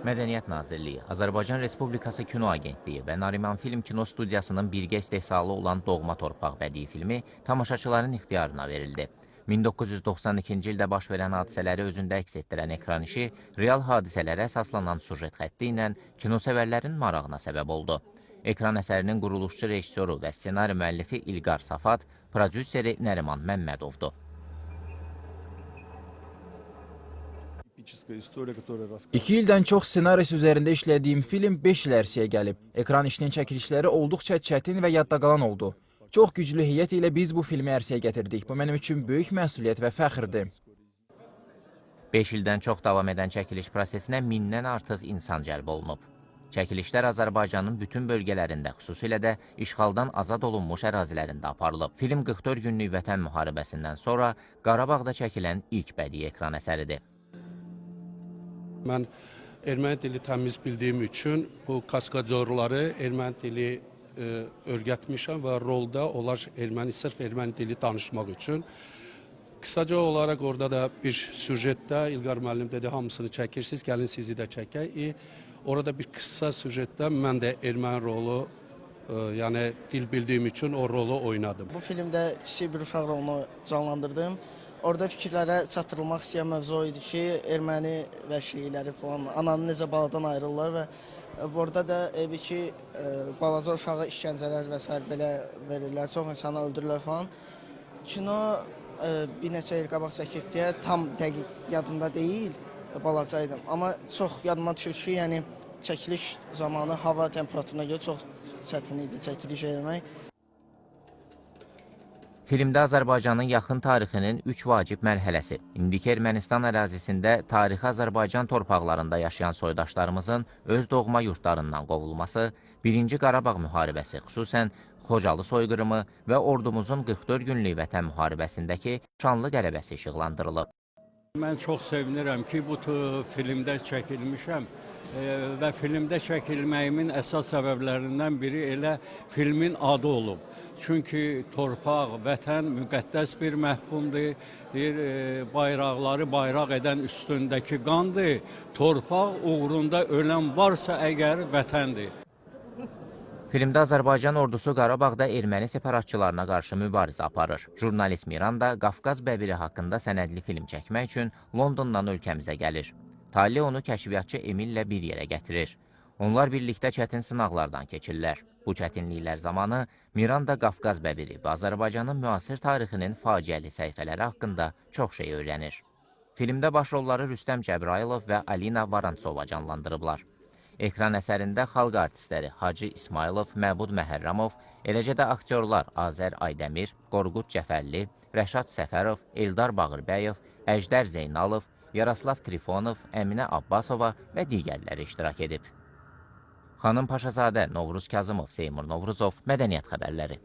Mədəniyyət Nazirliyi, Azərbaycan Respublikası Kino Agentliyi və Nariman Film Kino Studiyasının birgə istehsalı olan Doğma Torpaq bədii filmi tamaşaçıların ixtiyarına verildi. 1992-ci ildə baş verən hadisələri özündə əks etdirən ekran işi real hadisələrə əsaslanan sujet xətti ilə kinosevərlərin marağına səbəb oldu. Ekran əsərinin quruluşçu rejissoru və ssenari müəllifi İlqar Safat, prodüseri Nəriman Məmmədovdur. 2 ildən çox ssenarisi üzərində işlədiyim film 5 il ərsəyə gəlib. Ekran işinin çəkilişləri olduqca çətin və yadda qalan oldu. Çox güclü heyət ilə biz bu filmi ərsəyə gətirdik. Bu mənim üçün böyük məsuliyyət və fəxrdir. 5 ildən çox davam edən çəkiliş prosesinə 1000-dən artıq insan cəlb olunub. Çəkilişlər Azərbaycanın bütün bölgələrində, xüsusilə də işğaldan azad olunmuş ərazilərində aparılıb. Film 44 günlük vətən müharibəsindən sonra Qarabağda çəkilən ilk bədii ekran əsəridir. Mən erməni dili təmiz bildiyim üçün bu kaskadyorları erməni dili öyrətmişəm və rolda onlar sırf erməni dili danışmaq üçün. Kısaca olaraq orada da bir süjetdə İlqar müəllim dedi, hamısını çəkirsiniz, gəlin sizi də çəkək. Orada bir kısa süjetdə mən də erməni rolu, yəni dil bildiyim üçün o rolu oynadım. Bu filmdə kiçik bir uşaq rolunu canlandırdım. Orada fikirlərə çatdırılmaq istəyən mövzu idi ki, erməni vəhşilikləri falan, ananı necə baladan ayrılırlar və burada da ki, balaca uşağı işgəncələr və s. belə verirlər, çox insanı öldürürlər falan. Kino bir neçə il qabaq çəkib deyə tam dəqiq yadımda deyil, balacaydım. Amma çox yadıma düşür ki, yəni çəkiliş zamanı hava temperaturuna görə çox çətin idi çəkiliş eləmək. Filmdə Azərbaycanın yaxın tarixinin 3 vacib mərhələsi, indiki Ermənistan ərazisində tarixi Azərbaycan torpaqlarında yaşayan soydaşlarımızın öz doğma yurtlarından qovulması, 1-ci Qarabağ müharibəsi, xüsusən Xocalı soyqırımı və ordumuzun 44 günlük vətən müharibəsindəki şanlı qələbəsi işıqlandırılıb. Mən çox sevinirəm ki, bu filmdə çəkilmişəm və filmdə çəkilməyimin əsas səbəblərindən biri elə filmin adı olub. Çünki torpaq, vətən müqəddəs bir məhkumdur, bayraqları bayraq edən üstündəki qandır, torpaq uğrunda ölən varsa əgər vətəndir. Filmdə Azərbaycan ordusu Qarabağda erməni separatçılarına qarşı mübarizə aparır. Jurnalist Miranda Qafqaz bəbiri haqqında sənədli film çəkmək üçün Londondan ölkəmizə gəlir. Talih onu kəşfiyyatçı Emillə bir yerə gətirir. Onlar birlikdə çətin sınaqlardan keçirlər. Bu çətinliklər zamanı Miranda Qafqaz bəbiri və Azərbaycanın müasir tarixinin faciəli səhifələri haqqında çox şey öyrənir. Filmdə başrolları Rüstəm Cəbrayılov və Alina Varantsova canlandırıblar. Ekran əsərində xalq artistləri Hacı İsmailov, Məbud Məhərrəmov, eləcə də aktyorlar Azər Aydəmir, Qorqud Cəfərli, Rəşad Səfərov, Eldar Bağırbəyov, Əjdər Zeynalov, Yaraslav Trifonov, Əminə Abbasova və digərləri iştirak edib. Xanım Paşazadə, Novruz Kazımov, Seymur Novruzov, Mədəniyyət xəbərləri.